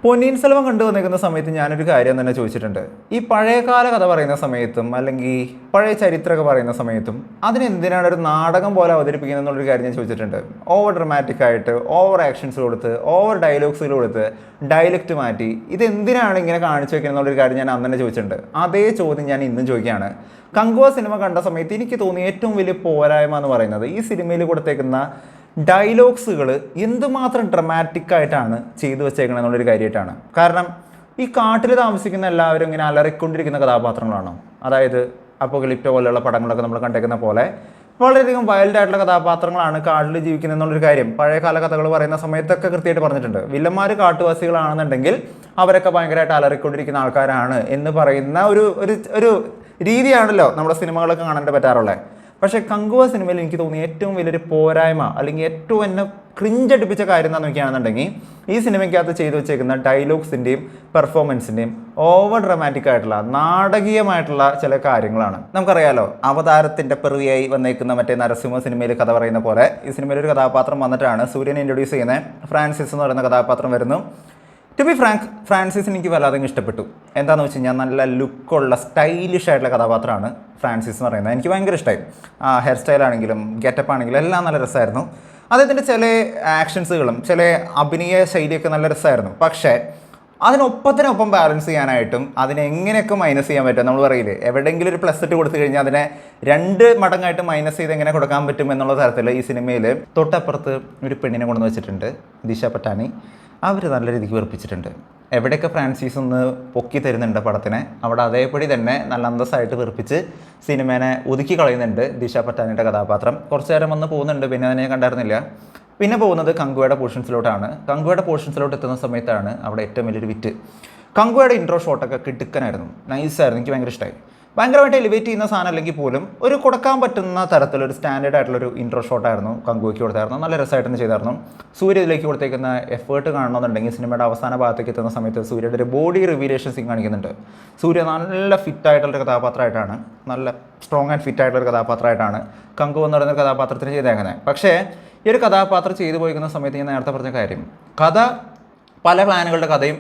പൊന്നിയിൻ സെൽവം കണ്ടുവന്നിരിക്കുന്ന സമയത്ത് ഞാനൊരു കാര്യം തന്നെ ചോദിച്ചിട്ടുണ്ട്. ഈ പഴയകാല കഥ പറയുന്ന സമയത്തും അല്ലെങ്കിൽ പഴയ ചരിത്രമൊക്കെ പറയുന്ന സമയത്തും അതിനെന്തിനാണ് ഒരു നാടകം പോലെ അവതരിപ്പിക്കുന്നത് എന്നുള്ളൊരു കാര്യം ഞാൻ ചോദിച്ചിട്ടുണ്ട്. ഓവർ ഡ്രമാറ്റിക് ആയിട്ട് ഓവർ ആക്ഷൻസ് കൊടുത്ത് ഓവർ ഡയലോഗ്സുകൾ കൊടുത്ത് ഡയലക്റ്റ് മാറ്റി ഇതെന്തിനാണ് ഇങ്ങനെ കാണിച്ചു വെക്കുന്നത് എന്നുള്ളൊരു കാര്യം ഞാൻ അന്ന് തന്നെ ചോദിച്ചിട്ടുണ്ട്. അതേ ചോദ്യം ഞാൻ ഇന്നും ചോദിക്കുകയാണ്. കങ്കുവ സിനിമ കണ്ട സമയത്ത് എനിക്ക് തോന്നിയ ഏറ്റവും വലിയ പോരായ്മ എന്ന് പറയുന്നത് ഈ സിനിമയിൽ കൊടുത്തേക്കുന്ന ഡയലോഗ്സുകൾ എന്തുമാത്രം ഡ്രമാറ്റിക് ആയിട്ടാണ് ചെയ്തു വെച്ചേക്കണം എന്നുള്ളൊരു കാര്യമായിട്ടാണ്. കാരണം ഈ കാട്ടിൽ താമസിക്കുന്ന എല്ലാവരും ഇങ്ങനെ അലറിക്കൊണ്ടിരിക്കുന്ന കഥാപാത്രങ്ങളാണോ? അതായത് അപ്പോകലിപ്റ്റോ പോലെയുള്ള പടങ്ങളൊക്കെ നമ്മൾ കണ്ടേക്കുന്ന പോലെ വളരെയധികം വൈൽഡായിട്ടുള്ള കഥാപാത്രങ്ങളാണ് കാട്ടിൽ ജീവിക്കുന്നത് എന്നുള്ളൊരു കാര്യം പഴയകാല കഥകൾ പറയുന്ന സമയത്തൊക്കെ കൃത്യമായിട്ട് പറഞ്ഞിട്ടുണ്ട്. വില്ലന്മാർ കാട്ടുവാസികളാണെന്നുണ്ടെങ്കിൽ അവരൊക്കെ ഭയങ്കരമായിട്ട് അലറിക്കൊണ്ടിരിക്കുന്ന ആൾക്കാരാണ് എന്ന് പറയുന്ന ഒരു രീതിയാണല്ലോ നമ്മുടെ സിനിമകളൊക്കെ കാണാൻ പറ്റാറുള്ളത്. പക്ഷേ കങ്കുവ സിനിമയിൽ എനിക്ക് തോന്നിയ ഏറ്റവും വലിയൊരു പോരായ്മ അല്ലെങ്കിൽ ഏറ്റവും എന്നെ ക്രിഞ്ചടിപ്പിച്ച കാര്യം എന്താണെന്ന് നോക്കുകയാണെന്നുണ്ടെങ്കിൽ ഈ സിനിമയ്ക്കകത്ത് ചെയ്തു വെച്ചേക്കുന്ന ഡയലോഗ്സിൻ്റെയും പെർഫോമൻസിൻ്റെയും ഓവർ ഡ്രമാറ്റിക് ആയിട്ടുള്ള നാടകീയമായിട്ടുള്ള ചില കാര്യങ്ങളാണ്. നമുക്കറിയാലോ, അവതാരത്തിൻ്റെ പിറവിയായി വന്നേക്കുന്ന മറ്റേ നരസിംഹ സിനിമയിൽ കഥ പറയുന്ന പോലെ ഈ സിനിമയിൽ ഒരു കഥാപാത്രം വന്നിട്ടാണ് സൂര്യനെ ഇൻട്രൊഡ്യൂസ് ചെയ്യുന്നത്. ഫ്രാൻസിസ് എന്ന് പറയുന്ന കഥാപാത്രം വരുന്നു. ടു ബി ഫ്രാങ്ക്, ഫ്രാൻസിസിന് എനിക്ക് വല്ലാതെ ഇഷ്ടപ്പെട്ടു. എന്താണെന്ന് വെച്ച് കഴിഞ്ഞാൽ നല്ല ലുക്കുള്ള സ്റ്റൈലിഷ് ആയിട്ടുള്ള കഥാപാത്രമാണ് ഫ്രാൻസിസ് എന്ന് പറയുന്നത്. എനിക്ക് ഭയങ്കര ഇഷ്ടമായി. ഹെയർ സ്റ്റൈലാണെങ്കിലും ഗെറ്റപ്പ് ആണെങ്കിലും എല്ലാം നല്ല രസമായിരുന്നു. അദ്ദേഹത്തിൻ്റെ ചില ആക്ഷൻസുകളും ചില അഭിനയ ശൈലിയൊക്കെ നല്ല രസമായിരുന്നു. പക്ഷേ അതിനൊപ്പത്തിനൊപ്പം ബാലൻസ് ചെയ്യാനായിട്ടും അതിനെ എങ്ങനെയൊക്കെ മൈനസ് ചെയ്യാൻ പറ്റും, നമ്മൾ പറയില്ലേ, എവിടെയെങ്കിലും ഒരു പ്ലസ് ഇട്ട് കൊടുത്തു കഴിഞ്ഞാൽ അതിനെ 2 മടങ്ങായിട്ട് മൈനസ് ചെയ്ത് എങ്ങനെ കൊടുക്കാൻ പറ്റും എന്നുള്ള തരത്തിൽ ഈ സിനിമയിൽ തൊട്ടപ്പുറത്ത് ഒരു പെണ്ണിനെ കൊണ്ടുവന്ന് വെച്ചിട്ടുണ്ട്, ദിശ പട്ടാനി. അവർ നല്ല രീതിക്ക് വെറുപ്പിച്ചിട്ടുണ്ട്. എവിടെയൊക്കെ ഫ്രാൻസിസ് ഒന്ന് പൊക്കി തരുന്നുണ്ട് പടത്തിനെ, അവിടെ അതേപടി തന്നെ നല്ല അന്തസ്സായിട്ട് വെറുപ്പിച്ച് സിനിമേനെ ഒതുക്കി കളയുന്നുണ്ട് ദിശ പട്ടാനിയുടെ കഥാപാത്രം. കുറച്ചു നേരം വന്ന് പോകുന്നുണ്ട്, പിന്നെ അതിനെ കണ്ടായിരുന്നില്ല. പിന്നെ പോകുന്നത് കങ്കുവയുടെ പോർഷൻസിലോട്ടാണ്. കങ്കുവയുടെ പോർഷൻസിലോട്ട് എത്തുന്ന സമയത്താണ് അവിടെ ഏറ്റവും വലിയൊരു വിറ്റ്. കങ്കുവയുടെ ഇൻട്രോ ഷോട്ടൊക്കെ കിടുക്കനായിരുന്നു, നൈസായിരുന്നു, എനിക്ക് ഭയങ്കര ഇഷ്ടമായി. ഭയങ്കരമായിട്ട് എലിവേറ്റ് ചെയ്യുന്ന സാധനം അല്ലെങ്കിൽ പോലും ഒരു കൊടുക്കാൻ പറ്റുന്ന തരത്തിലൊരു സ്റ്റാൻഡേർഡ് ആയിട്ടുള്ളൊരു ഇൻട്രോ ഷോട്ടായിരുന്നു കങ്കുവയ്ക്ക് കൊടുത്തായിരുന്നു. നല്ല രസമായിട്ട് ചെയ്തായിരുന്നു. സൂര്യ ഇതിലേക്ക് കൊടുത്തേക്കുന്ന എഫേർട്ട് കാണണമെന്നുണ്ടെങ്കിൽ സിനിമയുടെ അവസാന ഭാഗത്തേക്ക് എത്തുന്ന സമയത്ത് സൂര്യയുടെ ഒരു ബോഡി റിവീലേഷൻ സീൻ കാണിക്കുന്നുണ്ട്. സൂര്യ നല്ല ഫിറ്റായിട്ടുള്ളൊരു കഥാപാത്രമായിട്ടാണ്, നല്ല സ്ട്രോങ് ആൻഡ് ഫിറ്റായിട്ടുള്ളൊരു കഥാപാത്രമായിട്ടാണ് കങ്കുവ എന്ന് പറയുന്ന കഥാപാത്രത്തിന് ചെയ്തേക്കുന്നത്. പക്ഷേ ഈ ഒരു കഥാപാത്രം ചെയ്തു പോയിക്കുന്ന സമയത്ത് ഞാൻ നേരത്തെ പറഞ്ഞ കാര്യം, കഥ പല ക്ലാനുകളുടെ കഥയും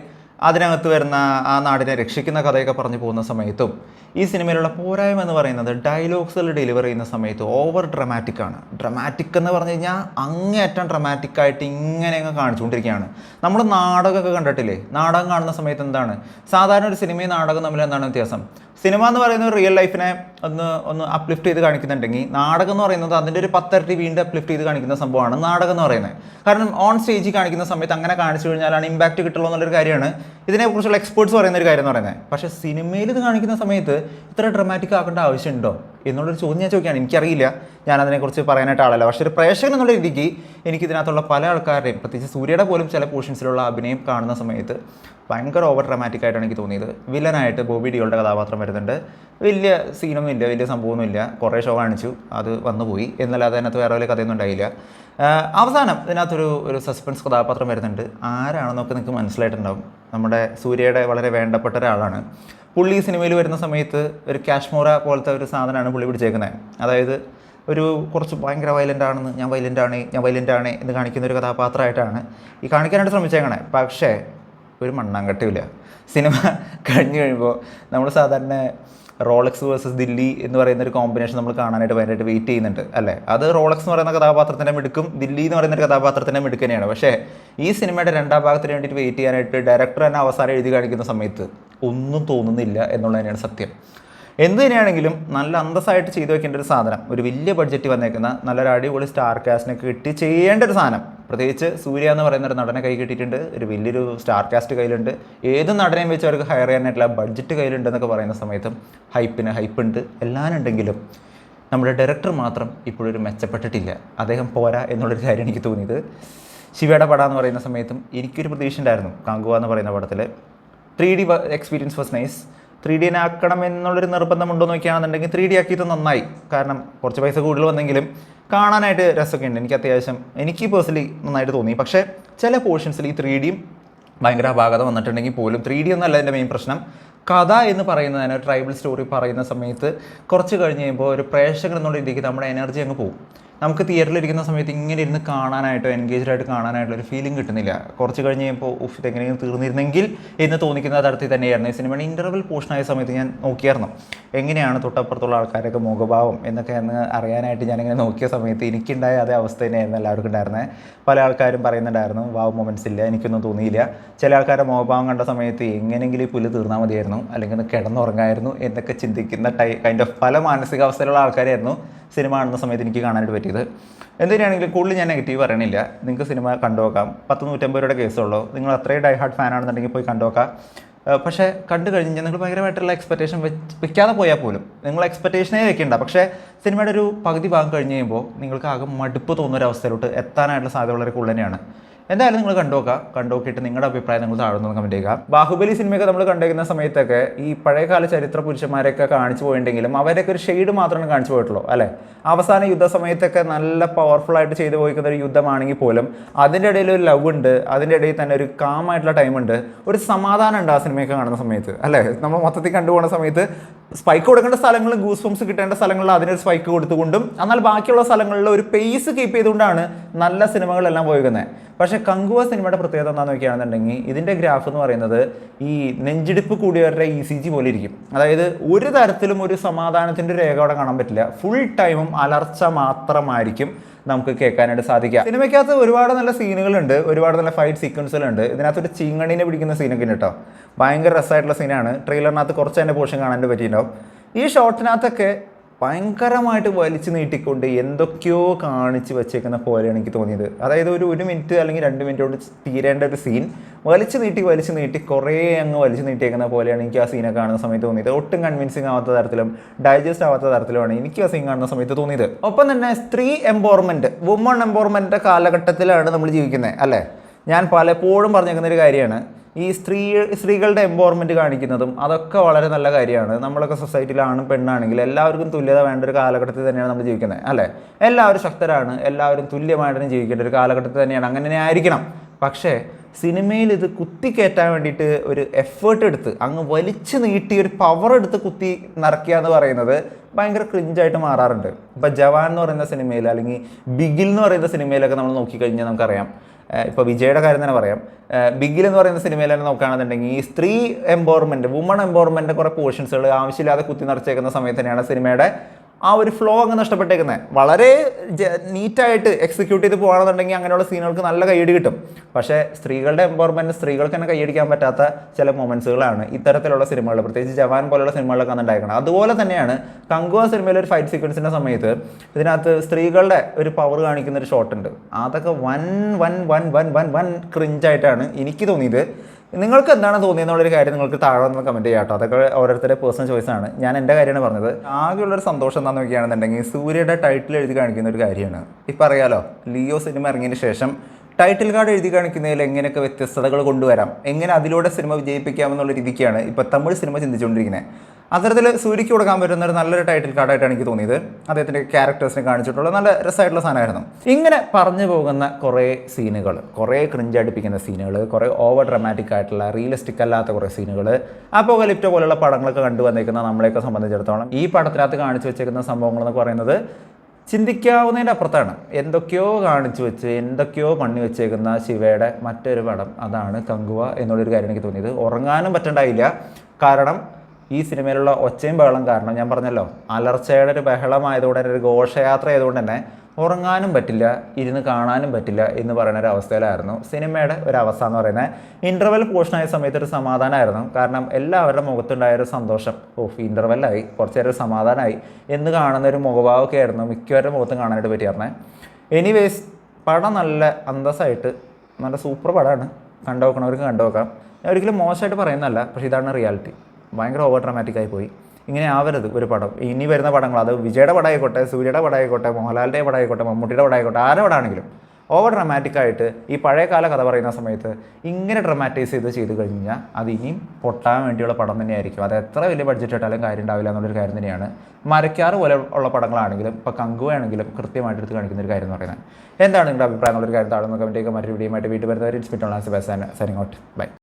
അതിനകത്ത് വരുന്ന ആ നാടിനെ രക്ഷിക്കുന്ന കഥയൊക്കെ പറഞ്ഞു പോകുന്ന സമയത്തും ഈ സിനിമയിലുള്ള പോരായ്മ എന്ന് പറയുന്നത് ഡയലോഗ്സുകൾ ഡെലിവർ ചെയ്യുന്ന സമയത്ത് ഓവർ ഡ്രമാറ്റിക്കാണ്. ഡ്രമാറ്റിക് എന്ന് പറഞ്ഞു കഴിഞ്ഞാൽ അങ്ങേയറ്റം ഡ്രമാറ്റിക്കായിട്ട് ഇങ്ങനെ അങ്ങ് കാണിച്ചുകൊണ്ടിരിക്കുകയാണ്. നമ്മൾ നാടകമൊക്കെ കണ്ടിട്ടില്ലേ? നാടകം കാണുന്ന സമയത്ത് എന്താണ് സാധാരണ ഒരു സിനിമയും നാടകം തമ്മിൽ എന്താണ് വ്യത്യാസം? സിനിമ എന്ന് പറയുന്നത് റിയൽ ലൈഫിനെ ഒന്ന് അപ്ലിഫ്റ്റ് ചെയ്ത് കാണിക്കുന്നുണ്ടെങ്കിൽ നാടകം എന്ന് പറയുന്നത് അതിൻ്റെ ഒരു 10 ഇരട്ടി വീണ്ടും അപ്ലിഫ്റ്റ് ചെയ്ത് കാണിക്കുന്ന സംഭവമാണ് നാടകം എന്ന് പറയുന്നത്. കാരണം ഓൺ സ്റ്റേജിൽ കാണിക്കുന്ന സമയത്ത് അങ്ങനെ കാണിച്ചു കഴിഞ്ഞാലാണ് ഇമ്പാക്റ്റ് കിട്ടുള്ളൂ എന്നുള്ളൊരു കാര്യമാണ് ഇതിനെക്കുറിച്ചുള്ള എക്സ്പേർട്സ് പറയുന്ന ഒരു കാര്യം എന്ന് പറയുന്നത്. പക്ഷേ സിനിമയിൽ ഇത് കാണിക്കുന്ന സമയത്ത് ഇത്ര ഡ്രമാറ്റിക് ആക്കേണ്ട ആവശ്യമുണ്ടോ എന്നുള്ളൊരു ചോദ്യം ഞാൻ ചോദിക്കുകയാണ്. എനിക്കറിയില്ല, ഞാൻ അതിനെക്കുറിച്ച് പറയാനായിട്ട് ആളല്ല. പക്ഷേ ഒരു പ്രേക്ഷകൻ എന്നുള്ള രീതിക്ക് എനിക്കിതിനകത്തുള്ള പല ആൾക്കാരുടെയും, പ്രത്യേകിച്ച് സൂര്യയുടെ പോലും ചില പോർഷൻസിലുള്ള അഭിനയം കാണുന്ന സമയത്ത് ഭയങ്കര ഓവർ ഡ്രമാറ്റിക് ആയിട്ടാണ് എനിക്ക് തോന്നിയത്. വില്ലനായിട്ട് ബോബി ഡിയോളുടെ കഥാപാത്രം വരുന്നുണ്ട്. വലിയ സീനൊന്നും ഇല്ല, വലിയ സംഭവമൊന്നുമില്ല, കുറേ ഷോ കാണിച്ചു, അത് വന്നുപോയി എന്നല്ലാതെ അതിനകത്ത് വേറെ വലിയ കഥയൊന്നും ഉണ്ടായില്ല. അവസാനം ഇതിനകത്തൊരു സസ്പെൻസ് കഥാപാത്രം വരുന്നുണ്ട്. ആരാണെന്നൊക്കെ നിങ്ങൾക്ക് മനസ്സിലായിട്ടുണ്ടാവും. നമ്മുടെ സൂര്യയുടെ വളരെ വേണ്ടപ്പെട്ട ഒരാളാണ്. പുള്ളി സിനിമയിൽ വരുന്ന സമയത്ത് ഒരു കാശ്മോറ പോലത്തെ ഒരു സാധനമാണ് പുള്ളി പിടിച്ചേക്കുന്നത്. അതായത് ഒരു കുറച്ച് ഭയങ്കര വയലൻ്റ് ഞാൻ വയലൻ്റ് ആണ് എന്ന് കാണിക്കുന്ന ഒരു കഥാപാത്രമായിട്ടാണ് ഈ കാണിക്കാനായിട്ട് ശ്രമിച്ചേക്കണേ. പക്ഷേ ഒരു മണ്ണാങ്കട്ടിയില്ല. സിനിമ കഴിഞ്ഞ് കഴിയുമ്പോൾ നമ്മൾ സാധാരണ റോളക്സ് വേഴ്സസ് ദില്ലി എന്ന് പറയുന്ന ഒരു കോമ്പിനേഷൻ നമ്മൾ കാണാനായിട്ട് ഭയങ്കരമായിട്ട് വെയിറ്റ് ചെയ്യുന്നുണ്ട് അല്ലേ? അത് റോളക്സ് എന്ന് പറയുന്ന കഥാപാത്രത്തിൻ്റെ മിടുക്കും ദില്ലി എന്ന് പറയുന്ന ഒരു കഥാപാത്രത്തിൻ്റെ മിടുക്കനെയാണ്. പക്ഷേ ഈ സിനിമയുടെ 2ാം ഭാഗത്തിന് വേണ്ടിയിട്ട് വെയിറ്റ് ചെയ്യാനായിട്ട് ഡയറക്ടർ തന്നെ അവസാനം എഴുതി കാണിക്കുന്ന സമയത്ത് ഒന്നും തോന്നുന്നില്ല എന്നുള്ളത് തന്നെയാണ് സത്യം. എന്ത് തന്നെയാണെങ്കിലും നല്ല അന്തസ്സായിട്ട് ചെയ്തു വെക്കേണ്ട ഒരു സാധനം, ഒരു വലിയ ബഡ്ജറ്റ് വന്നേക്കുന്ന നല്ലൊരു അടിപൊളി സ്റ്റാർ കാസ്റ്റിനൊക്കെ കിട്ടി ചെയ്യേണ്ട ഒരു സാധനം. പ്രത്യേകിച്ച് സൂര്യ എന്ന് പറയുന്ന ഒരു നടനെ കൈ കിട്ടിയിട്ടുണ്ട്, ഒരു വലിയൊരു സ്റ്റാർ കാസ്റ്റ് കയ്യിലുണ്ട്, ഏത് നടനെയും വെച്ച് അവർക്ക് ഹയർ ചെയ്യാനായിട്ടുള്ള ബഡ്ജറ്റ് കയ്യിലുണ്ടെന്നൊക്കെ പറയുന്ന സമയത്തും ഹൈപ്പുണ്ട്, എല്ലാം ഉണ്ടെങ്കിലും നമ്മുടെ ഡയറക്ടർ മാത്രം ഇപ്പോഴൊരു മെച്ചപ്പെട്ടിട്ടില്ല. അദ്ദേഹം പോരാ എന്നുള്ളൊരു കാര്യം എനിക്ക് തോന്നിയത്. ശിവയുടെ പടം എന്ന് പറയുന്ന സമയത്തും എനിക്കൊരു പ്രതീക്ഷ ഉണ്ടായിരുന്നു. കാങ്കുവ എന്ന് പറയുന്ന പടത്തിൽ 3D experience was nice. 3D ആക്കണം എന്നുള്ളൊരു നിർബന്ധമുണ്ടോ നോക്കുകയാണെന്നുണ്ടെങ്കിൽ 3D ആക്കിയിട്ട് നന്നായി. കാരണം കുറച്ച് പൈസ കൂടുതൽ വന്നെങ്കിലും കാണാനായിട്ട് രസമൊക്കെ ഉണ്ട്. എനിക്ക് പേഴ്സണലി നന്നായിട്ട് തോന്നി. പക്ഷേ ചില പോർഷൻസിൽ ഈ 3Dയും ഭയങ്കര അപാകത വന്നിട്ടുണ്ടെങ്കിൽ പോലും 3D ഒന്നല്ല എൻ്റെ മെയിൻ പ്രശ്നം. കഥ എന്ന് പറയുന്നതിന് ട്രൈബൽ സ്റ്റോറി പറയുന്ന സമയത്ത് കുറച്ച് കഴിഞ്ഞ് കഴിയുമ്പോൾ ഒരു പ്രേക്ഷകൻ എന്നുള്ള രീതിക്ക് നമ്മുടെ എനർജി അങ്ങ് പോകും. നമുക്ക് തിയേറ്ററിലിരിക്കുന്ന സമയത്ത് ഇങ്ങനെ ഇരുന്ന് കാണാനായിട്ടോ എൻഗേജ്ഡ് ആയിട്ട് കാണാനായിട്ടുള്ള ഒരു ഫീലിംഗ് കിട്ടുന്നില്ല. കുറച്ച് കഴിഞ്ഞ് കഴിയുമ്പോൾ ഇതെങ്ങനെയും തീർന്നിരുന്നെങ്കിൽ എന്ന് തോന്നിക്കുന്ന തരത്തിൽ തന്നെയായിരുന്നു ഈ സിനിമയുടെ ഇൻ്റർവൽ പോർഷനായ സമയത്ത് ഞാൻ നോക്കിയായിരുന്നു. എങ്ങനെയാണ് തൊട്ടപ്പുറത്തുള്ള ആൾക്കാരൊക്കെ മുഖഭാവം എന്നൊക്കെ എന്ന് അറിയാനായിട്ട് ഞാനിങ്ങനെ നോക്കിയ സമയത്ത് എനിക്കുണ്ടായ അതേ അവസ്ഥ തന്നെയായിരുന്നു എല്ലാവർക്കും ഉണ്ടായിരുന്നത്. പല ആൾക്കാരും പറയുന്നുണ്ടായിരുന്നു വാവ് മൊമെൻറ്റ്സ് ഇല്ല, എനിക്കൊന്നും തോന്നിയില്ല. ചില ആൾക്കാരുടെ മുഖഭാവം കണ്ട സമയത്ത് എങ്ങനെയെങ്കിലും ഈ പുല്ല് തീർന്നാൽ മതിയായിരുന്നു, അല്ലെങ്കിൽ ഒന്ന് കിടന്നുറങ്ങായിരുന്നു എന്നൊക്കെ ചിന്തിക്കുന്ന കൈൻഡ് ഓഫ് പല മാനസികാവസ്ഥയിലുള്ള ആൾക്കാരായിരുന്നു സിനിമ കാണുന്ന സമയത്ത് എനിക്ക് കാണാനായിട്ട് പറ്റിയത്. എന്തിനാണെങ്കിലും കൂടുതൽ ഞാൻ നെഗറ്റീവ് പറയണില്ല. നിങ്ങൾക്ക് സിനിമ കണ്ടുനോക്കാം. 150 രൂപയുടെ കേസുള്ളൂ. നിങ്ങൾ അത്രയും ഡൈ ഹാർഡ് ഫാൻ ആണെന്നുണ്ടെങ്കിൽ പോയി കണ്ടുനോക്കാം. പക്ഷേ കണ്ടു കഴിഞ്ഞാൽ നിങ്ങൾ ഭയങ്കരമായിട്ടുള്ള എക്സ്പെക്റ്റേഷൻ വെക്കാതെ പോയാൽ പോലും നിങ്ങൾ എക്സ്പെക്റ്റേഷനേ വെക്കേണ്ട. പക്ഷേ സിനിമയുടെ ഒരു പകുതി ഭാഗം കഴിഞ്ഞ് കഴിയുമ്പോൾ നിങ്ങൾക്ക് ആകെ മടുപ്പ് തോന്നുന്നൊരവസ്ഥയിലോട്ട് എത്താനായിട്ടുള്ള സാധ്യത വളരെ കൂടുതൽ തന്നെയാണ്. എന്തായാലും നിങ്ങൾ കണ്ടുനോക്കിയിട്ട് നിങ്ങളുടെ അഭിപ്രായം നിങ്ങൾ താഴെ നിന്ന് കമൻറ്റ് ചെയ്യുക. ബാഹുബലി സിനിമയൊക്കെ നമ്മൾ കണ്ടിരിക്കുന്ന സമയത്തൊക്കെ ഈ പഴയകാല ചരിത്ര പുരുഷന്മാരെയൊക്കെ കാണിച്ചു പോയിട്ടുണ്ടെങ്കിലും അവരൊക്കെ ഒരു ഷെയ്ഡ് മാത്രമേ കാണിച്ചു പോയിട്ടുള്ളൂ അല്ലേ. അവസാന യുദ്ധ സമയത്തൊക്കെ നല്ല പവർഫുൾ ആയിട്ട് ചെയ്തു പോയിക്കുന്ന ഒരു യുദ്ധമാണെങ്കിൽ പോലും അതിൻ്റെ ഇടയിൽ ഒരു ലവ് ഉണ്ട്, അതിൻ്റെ ഇടയിൽ തന്നെ ഒരു കാമായിട്ടുള്ള ടൈമുണ്ട്, ഒരു സമാധാനം ഉണ്ട് ആ സിനിമയൊക്കെ കാണുന്ന സമയത്ത് അല്ലേ. നമ്മൾ മൊത്തത്തിൽ കണ്ടുപോകുന്ന സമയത്ത് സ്പൈക്ക് കൊടുക്കേണ്ട സ്ഥലങ്ങളിൽ ഗൂസ് ബംസ് കിട്ടേണ്ട സ്ഥലങ്ങളിൽ അതിനൊരു സ്പൈക്ക് കൊടുത്തുകൊണ്ടും എന്നാൽ ബാക്കിയുള്ള സ്ഥലങ്ങളിൽ ഒരു പേസ് കീപ്പ് ചെയ്തുകൊണ്ടാണ് നല്ല സിനിമകളെല്ലാം പോയിരിക്കുന്നത്. പക്ഷേ കങ്കുവ സിനിമയുടെ പ്രത്യേകത എന്താണെന്ന് നോക്കുകയാണെന്നുണ്ടെങ്കിൽ ഇതിൻ്റെ ഗ്രാഫ് എന്ന് പറയുന്നത് ഈ നെഞ്ചിടിപ്പ് കൂടിയവരുടെ ECG പോലെ ഇരിക്കും. അതായത് ഒരു തരത്തിലും ഒരു സമാധാനത്തിൻ്റെ രേഖ അവിടെ കാണാൻ പറ്റില്ല. ഫുൾ ടൈമും അലർച്ച മാത്രമായിരിക്കും നമുക്ക് കേൾക്കാനായിട്ട് സാധിക്കുക. സിനിമയ്ക്കകത്ത് ഒരുപാട് നല്ല സീനുകളുണ്ട്, ഒരുപാട് നല്ല ഫൈറ്റ് സീക്വൻസുകളുണ്ട്. ഇതിനകത്തൊരു ചീങ്കണ്ണീനെ പിടിക്കുന്ന സീനൊക്കെ ഉണ്ട് കേട്ടോ. ഭയങ്കര രസമായിട്ടുള്ള സീനാണ്. ട്രെയിലറിനകത്ത് കുറച്ച് തന്നെ പോർഷൻ കാണാനായിട്ട് പറ്റിയിട്ടുണ്ടാവും. ഈ ഷോട്ടിനകത്തൊക്കെ ഭയങ്കരമായിട്ട് വലിച്ചു നീട്ടിക്കൊണ്ട് എന്തൊക്കെയോ കാണിച്ച് വെച്ചേക്കുന്ന പോലെയാണ് എനിക്ക് തോന്നിയത്. അതായത് ഒരു മിനിറ്റ് അല്ലെങ്കിൽ 2 മിനിറ്റ് കൊണ്ട് തീരേണ്ട ഒരു സീൻ വലിച്ചു നീട്ടി കുറേ അങ്ങ് വലിച്ചു നീട്ടിയേക്കുന്ന പോലെയാണ് എനിക്ക് ആ സീനൊക്കെ കാണുന്ന സമയത്ത് തോന്നിയത്. ഒട്ടും കൺവിൻസിങ് ആവാത്ത തരത്തിലും ഡൈജസ്റ്റ് ആവാത്ത തരത്തിലുമാണ് എനിക്ക് ആ സീൻ കാണുന്ന സമയത്ത് തോന്നിയത്. ഒപ്പം തന്നെ സ്ത്രീ എംപവർമെൻറ്റ്, വുമൺ എംപവർമെൻറ്റിൻ്റെ കാലഘട്ടത്തിലാണ് നമ്മൾ ജീവിക്കുന്നത് അല്ലേ. ഞാൻ പലപ്പോഴും പറഞ്ഞേക്കുന്ന ഒരു കാര്യമാണ് ഈ സ്ത്രീകളുടെ എംപവർമെൻറ്റ് കാണിക്കുന്നതും അതൊക്കെ വളരെ നല്ല കാര്യമാണ്. നമ്മളൊക്കെ സൊസൈറ്റിയിലാണ് പെണ്ണാണെങ്കിൽ എല്ലാവർക്കും തുല്യത വേണ്ട ഒരു കാലഘട്ടത്തിൽ തന്നെയാണ് നമ്മൾ ജീവിക്കുന്നത് അല്ലേ. എല്ലാവരും ശക്തരാണ്, എല്ലാവരും തുല്യമായിട്ട് ജീവിക്കേണ്ട ഒരു കാലഘട്ടത്തിൽ തന്നെയാണ്. അങ്ങനെ ആയിരിക്കണം. പക്ഷേ സിനിമയിൽ ഇത് കുത്തിക്കയറ്റാൻ വേണ്ടിയിട്ട് ഒരു എഫേർട്ട് എടുത്ത് അങ്ങ് വലിച്ചു നീട്ടി ഒരു പവർ എടുത്ത് കുത്തി നിറയ്ക്കുക എന്ന് പറയുന്നത് ഭയങ്കര ക്രിഞ്ചായിട്ട് മാറാറുണ്ട്. ഇപ്പോൾ ജവാൻ എന്ന് പറയുന്ന സിനിമയിൽ അല്ലെങ്കിൽ ബിഗിൽ എന്ന് പറയുന്ന സിനിമയിലൊക്കെ നമ്മൾ നോക്കിക്കഴിഞ്ഞാൽ നമുക്കറിയാം. ഇപ്പോൾ വിജയുടെ കാര്യം തന്നെ പറയാം. ബിഗിൽ എന്ന് പറയുന്ന സിനിമയിൽ തന്നെ നോക്കുകയാണെന്നുണ്ടെങ്കിൽ ഈ സ്ത്രീ എംപവർമെൻറ്റ്, വുമൺ എംപവർമെൻറ്റ് കുറേ പോർഷൻസുകൾ ആവശ്യമില്ലാതെ കുത്തി നിറച്ചേക്കുന്ന സമയത്ത് തന്നെയാണ് സിനിമയുടെ ആ ഒരു ഫ്ലോ അങ്ങ് നഷ്ടപ്പെട്ടേക്കുന്നത്. വളരെ നീറ്റായിട്ട് എക്സിക്യൂട്ട് ചെയ്ത് പോകുകയാണെന്നുണ്ടെങ്കിൽ അങ്ങനെയുള്ള സീനുകൾക്ക് നല്ല കൈയടി കിട്ടും. പക്ഷേ സ്ത്രീകളുടെ എംപവർമെൻറ്റ് സ്ത്രീകൾക്ക് തന്നെ കൈയടിക്കാൻ പറ്റാത്ത ചില മൊമെൻറ്റ്സുകളാണ് ഇത്തരത്തിലുള്ള സിനിമകൾ, പ്രത്യേകിച്ച് ജവാൻ പോലുള്ള സിനിമകളൊക്കെ ഉണ്ടായിരിക്കണം. അതുപോലെ തന്നെയാണ് കങ്കുവ സിനിമയിലെ ഒരു ഫൈറ്റ് സീക്വൻസിൻ്റെ സമയത്ത് ഇതിനകത്ത് സ്ത്രീകളുടെ ഒരു പവർ കാണിക്കുന്ന ഒരു ഷോട്ടുണ്ട്. അതൊക്കെ വൻ ക്രിഞ്ചായിട്ടാണ് എനിക്ക് തോന്നിയത്. നിങ്ങൾക്ക് എന്താണ് തോന്നിയെന്നുള്ളൊരു കാര്യം നിങ്ങൾക്ക് താഴെ നിന്ന് കമൻറ്റ് ചെയ്യാം കേട്ടോ. അതൊക്കെ ഓരോരുത്തരുടെ പേഴ്സണൽ ചോയ്സാണ്. ഞാൻ എൻ്റെ കാര്യമാണ് പറഞ്ഞത്. ആകെയുള്ളൊരു സന്തോഷം എന്താണെന്ന് നോക്കുകയാണെന്നുണ്ടെങ്കിൽ സൂര്യയുടെ ടൈറ്റിൽ എഴുതി കാണിക്കുന്ന ഒരു കാര്യമാണ്. ഇപ്പം അറിയാലോ, ലിയോ സിനിമ ഇറങ്ങിയതിന് ശേഷം ടൈറ്റിൽ കാർഡ് എഴുതി കാണിക്കുന്നതിൽ എങ്ങനെയൊക്കെ വ്യത്യസ്തതകൾ കൊണ്ടുവരാം, എങ്ങനെ അതിലൂടെ സിനിമ വിജയിപ്പിക്കാമെന്നുള്ള രീതിക്കാണ് ഇപ്പോൾ തമിഴ് സിനിമ ചിന്തിച്ചുകൊണ്ടിരിക്കുന്നത്. അത്തരത്തിൽ സൂര്യയ്ക്ക് കൊടുക്കാൻ പറ്റുന്ന ഒരു നല്ലൊരു ടൈറ്റിൽ കാർഡായിട്ടാണ് എനിക്ക് തോന്നിയത്. അദ്ദേഹത്തിൻ്റെ ക്യാരക്ടേഴ്സിനെ കാണിച്ചിട്ടുള്ള നല്ല രസമായിട്ടുള്ള സാധനമായിരുന്നു. ഇങ്ങനെ പറഞ്ഞു പോകുന്ന കുറേ സീനുകൾ, കുറേ ക്രിഞ്ചടിപ്പിക്കുന്ന സീനുകൾ, കുറേ ഓവർ ഡ്രമാറ്റിക് ആയിട്ടുള്ള റിയലിസ്റ്റിക് അല്ലാത്ത കുറേ സീനുകൾ, അപ്പോകലിപ്റ്റോ പോലുള്ള പടങ്ങളൊക്കെ കണ്ടുവന്നേക്കുന്ന നമ്മളെയൊക്കെ സംബന്ധിച്ചിടത്തോളം ഈ പടത്തിനകത്ത് കാണിച്ചു വെച്ചേക്കുന്ന സംഭവങ്ങളെന്നൊക്കെ പറയുന്നത് ചിന്തിക്കാവുന്നതിൻ്റെ അപ്പുറത്താണ്. എന്തൊക്കെയോ കാണിച്ചു വെച്ച് എന്തൊക്കെയോ പണി വെച്ചേക്കുന്ന ശിവയുടെ മറ്റൊരു പടം, അതാണ് കങ്കുവ എന്നുള്ളൊരു കാര്യം എനിക്ക് തോന്നിയത്. ഉറങ്ങാനും പറ്റണ്ടായില്ല. കാരണം ഈ സിനിമയിലുള്ള ഒച്ചയും ബഹളം കാരണം, ഞാൻ പറഞ്ഞല്ലോ, അലർച്ചയുടെ ഒരു ബഹളമായതുകൊണ്ട് തന്നെ, ഒരു ഘോഷയാത്ര ആയതുകൊണ്ട് തന്നെ ഉറങ്ങാനും പറ്റില്ല, ഇരുന്ന് കാണാനും പറ്റില്ല എന്ന് പറയുന്ന ഒരു അവസ്ഥയിലായിരുന്നു സിനിമയുടെ ഒരു അവസ്ഥ എന്ന് പറയുന്നത്. ഇൻ്റർവെൽ പോർഷനായ സമയത്ത് ഒരു സമാധാനമായിരുന്നു. കാരണം എല്ലാവരുടെ മുഖത്തുണ്ടായൊരു സന്തോഷം, ഇൻ്റർവെല്ലായി കുറച്ച് നേരം സമാധാനമായി എന്ന് കാണുന്ന ഒരു മുഖഭാവമൊക്കെ ആയിരുന്നു മിക്കവരുടെ മുഖത്തും കാണാനായിട്ട് പറ്റിയായിരുന്നത്. എനിവേസ്, പടം നല്ല അന്തസ്സായിട്ട് നല്ല സൂപ്പർ പടമാണ്. കണ്ടുനോക്കണവർക്ക് കണ്ടുനോക്കാം. ഞാൻ ഒരിക്കലും മോശമായിട്ട് പറയുന്നതല്ല, പക്ഷേ ഇതാണ് റിയാലിറ്റി. ഭയങ്കര ഓവർ ഡ്രാമാറ്റിക്കായി പോയി. ഇങ്ങനെ ആവരുത് ഒരു പടം. ഇനി വരുന്ന പടങ്ങൾ, അത് വിജയുടെ പടമായിക്കോട്ടെ, സൂര്യയുടെ പടമായിക്കോട്ടെ, മോഹൻലാലിൻ്റെ പടമായിക്കോട്ടെ, മമ്മൂട്ടിയുടെ പടമായിക്കോട്ടെ, ആരുടെ പടമാണെങ്കിലും ഓവർ ഡ്രമാറ്റിക്കായിട്ട് ഈ പഴയകാല കഥ പറയുന്ന സമയത്ത് ഇങ്ങനെ ഡ്രമാറ്റൈസ് ചെയ്ത് കഴിഞ്ഞാൽ അത് ഇനിയും പൊട്ടാൻ വേണ്ടിയുള്ള പടം തന്നെയായിരിക്കും. അത് എത്ര വലിയ ബഡ്ജറ്റ് ഇട്ടാലും കാര്യം ഉണ്ടാവില്ല എന്നുള്ളൊരു കാര്യം തന്നെയാണ്. മരക്കാറ് പോലെ ഉള്ള പടങ്ങളാണെങ്കിലും ഇപ്പോൾ കങ്കുവയാണെങ്കിലും കൃത്യമായിട്ട് എടുത്ത് കാണിക്കുന്ന ഒരു കാര്യം എന്ന് പറയുന്നത്. എന്താണ് നിങ്ങളുടെ അഭിപ്രായം എന്നുള്ളൊരു കാര്യം താഴെ കമൻറ്റ് ചെയ്യുക. മറ്റൊരു വീഡിയോ ആയിട്ട് വീട്ടിൽ വരുന്നവർ it's me tone as best signing out. By.